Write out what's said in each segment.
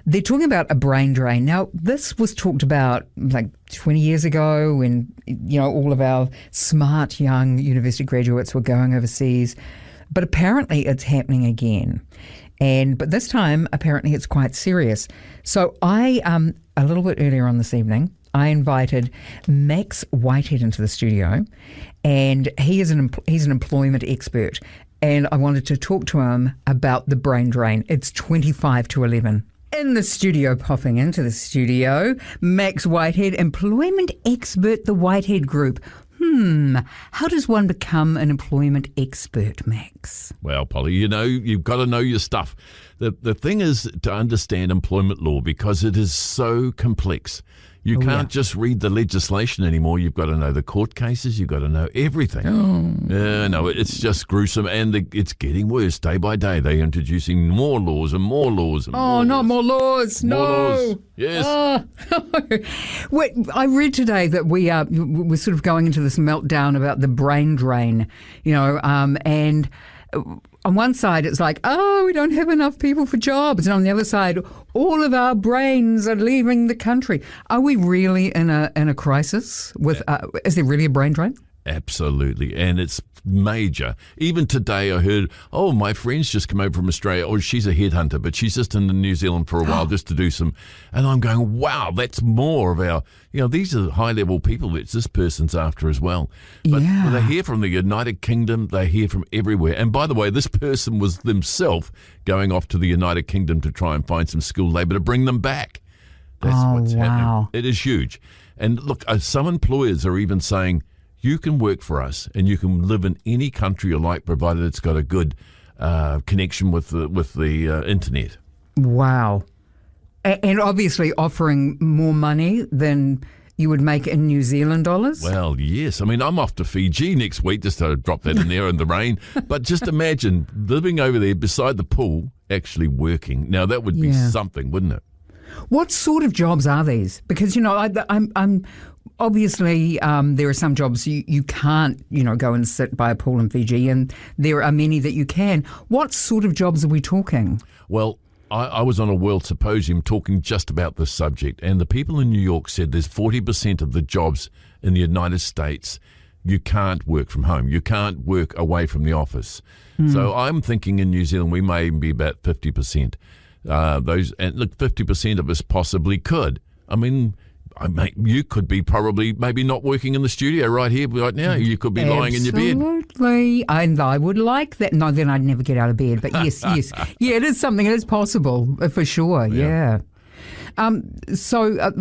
They're talking about a brain drain. Now, this was talked about like 20 years ago when, all of our smart young university graduates were going overseas. But apparently it's happening again. But this time, apparently it's quite serious. So I, a little bit earlier on this evening, I invited Max Whitehead into the studio, and he's an employment expert. And I wanted to talk to him about the brain drain. It's 25 to 11. In the studio, popping into the studio, Max Whitehead, employment expert, the Whitehead Group. How does one become an employment expert, Max? Well, Polly, you've got to know your stuff. The thing is to understand employment law because it is so complex. You can't just read the legislation anymore. You've got to know the court cases. You've got to know everything. No, it's just gruesome, and it's getting worse day by day. They're introducing more laws and more laws. Not more laws. More no. laws. Yes. Wait, I read today that we're sort of going into this meltdown about the brain drain, and on one side it's like, we don't have enough people for jobs, and on the other side, all of our brains are leaving the country. Are we really in a crisis? Is there really a brain drain? Absolutely, and it's major. Even today I heard, my friend's just come over from Australia, she's a headhunter, but she's just in New Zealand for a while just to do some, and I'm going, wow, that's more of our, these are high-level people that this person's after as well. But they hear from the United Kingdom, they hear from everywhere. And by the way, this person was themselves going off to the United Kingdom to try and find some skilled labour to bring them back. That's what's happening. It is huge. And look, some employers are even saying, you can work for us and you can live in any country you like, provided it's got a good connection with the internet. Wow. And obviously offering more money than you would make in New Zealand dollars? Well, yes. I mean, I'm off to Fiji next week, just to drop that in there in the rain. But just imagine living over there beside the pool, actually working. Now, that would be something, wouldn't it? What sort of jobs are these? Because, I'm obviously, there are some jobs you can't, go and sit by a pool in Fiji, and there are many that you can. What sort of jobs are we talking? Well, I was on a World Symposium talking just about this subject, and the people in New York said there's 40% of the jobs in the United States you can't work from home. You can't work away from the office. So I'm thinking in New Zealand we may even be about 50%. And look, 50% of us possibly could. I mean, you could be probably maybe not working in the studio right here, right now. You could be lying in your bed. Absolutely. And I would like that. No, then I'd never get out of bed. But yes. Yeah, it is something. It is possible, for sure. Yeah. So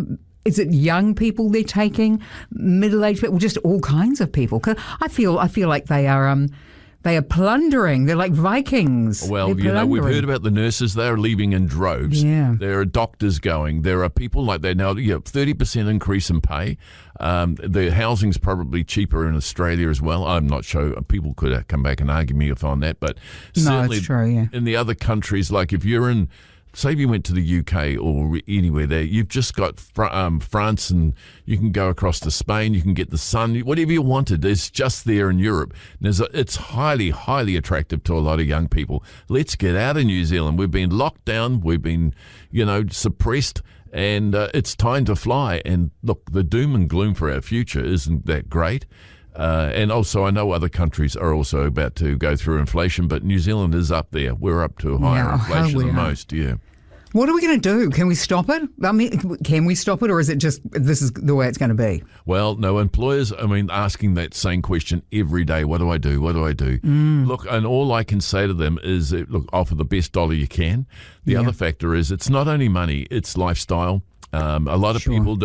is it young people they're taking? Middle-aged people? Just all kinds of people? 'Cause I feel like they are plundering. They're like Vikings. Well, we've heard about the nurses. They're leaving in droves. Yeah. There are doctors going. There are people like that now. 30% increase in pay. The housing's probably cheaper in Australia as well. I'm not sure. People could come back and argue me on that. But certainly it's true, yeah. In the other countries, like if you're in, say if you went to the UK or anywhere there, you've just got France, and you can go across to Spain, you can get the sun, whatever you wanted. It's just there in Europe. It's highly, highly attractive to a lot of young people. Let's get out of New Zealand. We've been locked down. We've been, suppressed, and it's time to fly. And look, the doom and gloom for our future isn't that great. And also, I know other countries are also about to go through inflation, but New Zealand is up there. We're up to higher inflation than most, What are we going to do? Can we stop it? I mean, can we stop it, or is it just this is the way it's going to be? Well, no, employers, asking that same question every day. What do I do? What do I do? Look, and all I can say to them is, offer the best dollar you can. The other factor is it's not only money, it's lifestyle. A lot of people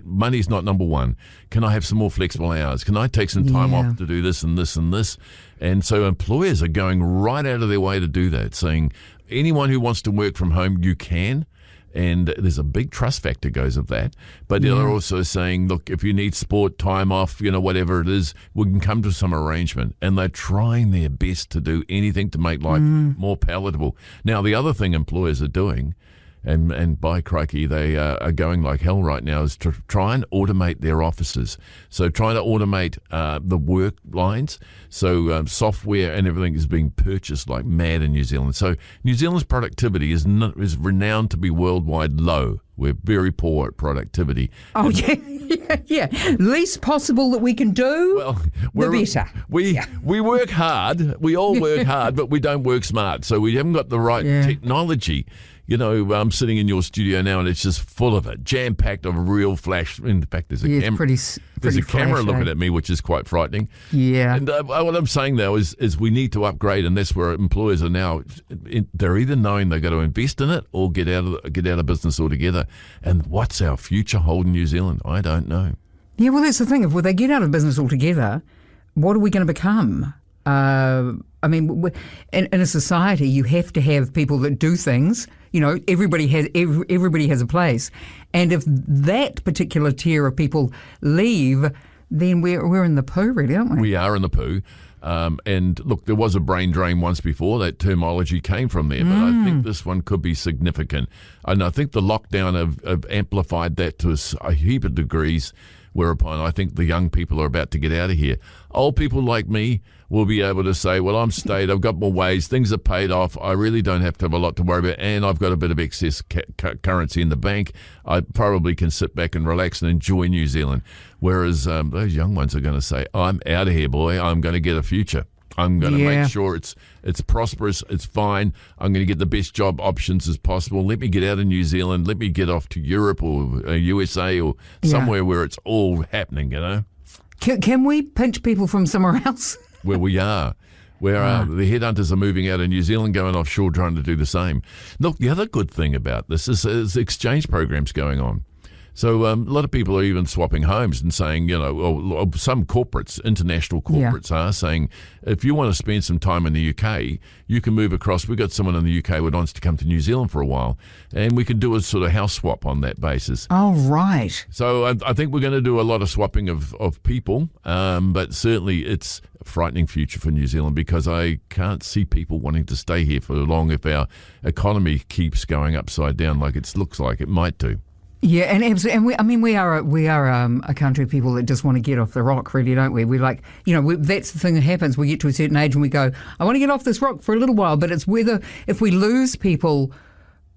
money's not number one. Can I have some more flexible hours? Can I take some time off to do this and this and this? And so employers are going right out of their way to do that, saying anyone who wants to work from home, you can. And there's a big trust factor goes of that. But they're also saying, look, if you need sport time off, whatever it is, we can come to some arrangement. And they're trying their best to do anything to make life more palatable. Now, the other thing employers are doing, And by crikey, they are going like hell right now, is to try and automate their offices. So trying to automate the work lines. So software and everything is being purchased like mad in New Zealand. So New Zealand's productivity is renowned to be worldwide low. We're very poor at productivity. Oh, yeah. Least possible that we can do, Well, the better. We work hard. We all work hard, but we don't work smart. So we haven't got the right technology. You know, I'm sitting in your studio now, and it's just full of it, jam-packed of real flash. In fact, there's a camera. There's a camera looking at me, which is quite frightening. Yeah. And what I'm saying, though, is we need to upgrade, and that's where employers are now. They're either knowing they've got to invest in it or get out of business altogether. And what's our future hold in New Zealand? I don't know. Yeah, well, that's the thing. If they get out of business altogether, what are we going to become? I mean, in a society, you have to have people that do things. You know, everybody has a place, and if that particular tier of people leave, then we're in the poo, really, aren't we? We are in the poo. And look, there was a brain drain once before. That terminology came from there, but I think this one could be significant. And I think the lockdown have amplified that to a heap of degrees, whereupon I think the young people are about to get out of here. Old people like me will be able to say, well, I'm stayed, I've got more ways, things are paid off, I really don't have to have a lot to worry about, and I've got a bit of excess currency in the bank. I probably can sit back and relax and enjoy New Zealand. Whereas those young ones are going to say, I'm out of here, boy, I'm going to get a future. I'm going to make sure it's prosperous, it's fine. I'm going to get the best job options as possible. Let me get out of New Zealand. Let me get off to Europe or USA or somewhere where it's all happening, you know. Can we pinch people from somewhere else? Where we are. Where the headhunters are moving out of New Zealand, going offshore, trying to do the same. Look, the other good thing about this is exchange programs going on. So a lot of people are even swapping homes and saying, you know, some corporates, international corporates are saying, if you want to spend some time in the UK, you can move across. We've got someone in the UK who wants to come to New Zealand for a while, and we can do a sort of house swap on that basis. Oh, right. So I think we're going to do a lot of swapping of people, but certainly it's a frightening future for New Zealand because I can't see people wanting to stay here for long if our economy keeps going upside down like it looks like it might do. Yeah, and absolutely, and we are a country of people that just want to get off the rock, really, don't we? We like, you know, that's the thing that happens. We get to a certain age and we go, I want to get off this rock for a little while, but it's whether if we lose people,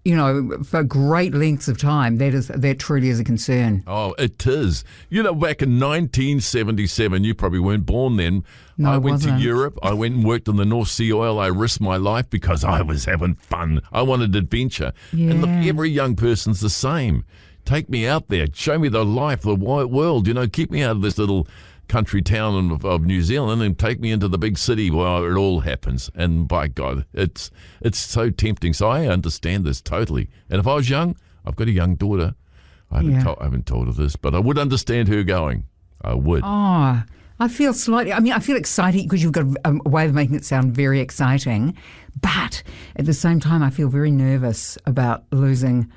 you know, for great lengths of time, that truly is a concern. Oh, it is. You know, back in 1977, you probably weren't born then. No, I went to wasn't. Europe. I went and worked in the North Sea oil. I risked my life because I was having fun. I wanted adventure. Yeah. And look, every young person's the same. Take me out there. Show me the life, the wide world. You know, keep me out of this little country town of New Zealand and take me into the big city where it all happens. And by God, it's so tempting. So I understand this totally. And if I was young, I've got a young daughter. I haven't told her this, but I would understand her going. I would. Oh, I feel excited because you've got a way of making it sound very exciting. But at the same time, I feel very nervous about losing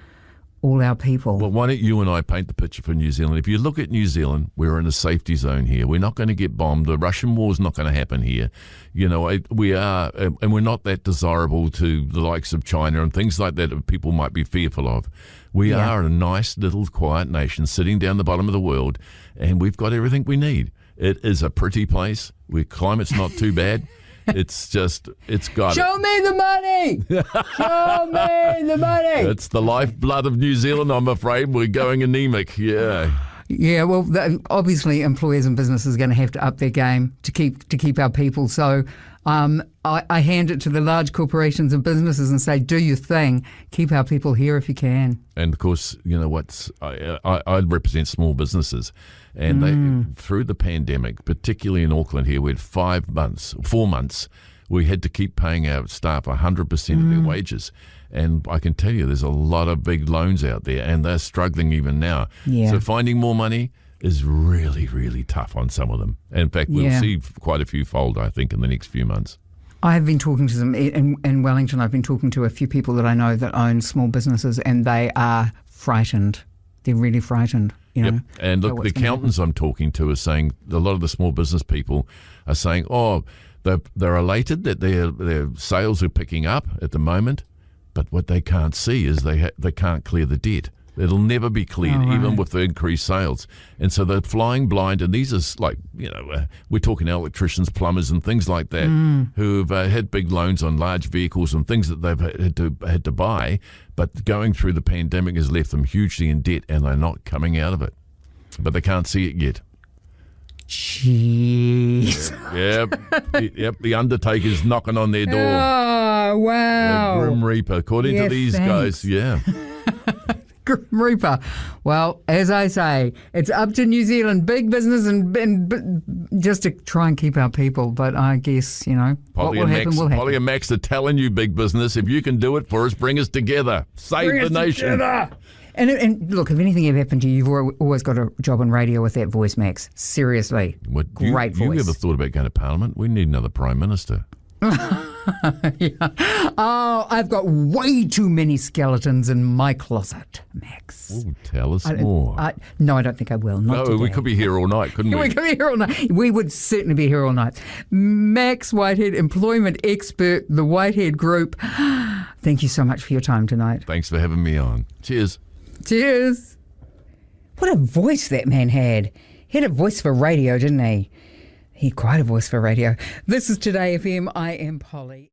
all our people. Well, why don't you and I paint the picture for New Zealand? If you look at New Zealand, we're in a safety zone here. We're not going to get bombed. The Russian war is not going to happen here. You know, we are, and we're not that desirable to the likes of China and things like that people might be fearful of. We are a nice little quiet nation sitting down the bottom of the world, and we've got everything we need. It is a pretty place. Climate's not too bad. It's got Show me the money! Show me the money! It's the lifeblood of New Zealand, I'm afraid. We're going anemic, yeah. Yeah, well, obviously employers and businesses are going to have to up their game to keep our people. So I hand it to the large corporations and businesses and say, do your thing. Keep our people here if you can. And of course, you know I represent small businesses, and they, through the pandemic, particularly in Auckland here, we had 4 months, we had to keep paying our staff 100% of their wages. And I can tell you there's a lot of big loans out there, and they're struggling even now. Yeah. So finding more money is really, really tough on some of them. In fact, we'll see quite a few fold, I think, in the next few months. I have been talking to them in Wellington. I've been talking to a few people that I know that own small businesses, and they are frightened. They're really frightened. You know, and look, the accountants I'm talking to are saying a lot of the small business people are saying, they're elated that their sales are picking up at the moment. But what they can't see is they can't clear the debt. It'll never be cleared, even with the increased sales. And so they're flying blind. And these are like, we're talking electricians, plumbers and things like that who've had big loans on large vehicles and things that they've had to buy. But going through the pandemic has left them hugely in debt and they're not coming out of it. But they can't see it yet. Jeez. Yep. The Undertaker's knocking on their door. Oh, wow. The Grim Reaper, according to these guys. Yeah. Grim Reaper. Well, as I say, it's up to New Zealand, big business, and just to try and keep our people. But I guess, what will happen will happen. Polly and Max are telling you, big business, if you can do it for us, bring us together. Save the nation. Together. And look, if anything ever happened to you, you've always got a job on radio with that voice, Max. Seriously. Great voice. You ever thought about going to Parliament? We need another Prime Minister. Yeah. Oh, I've got way too many skeletons in my closet, Max. Ooh, tell us more. No, I don't think I will. Not today. We could be here all night, couldn't we? We could be here all night. We would certainly be here all night. Max Whitehead, employment expert, the Whitehead Group. Thank you so much for your time tonight. Thanks for having me on. Cheers. Cheers. What a voice that man had. He had a voice for radio, didn't he? He had quite a voice for radio. This is Today FM. I am Polly.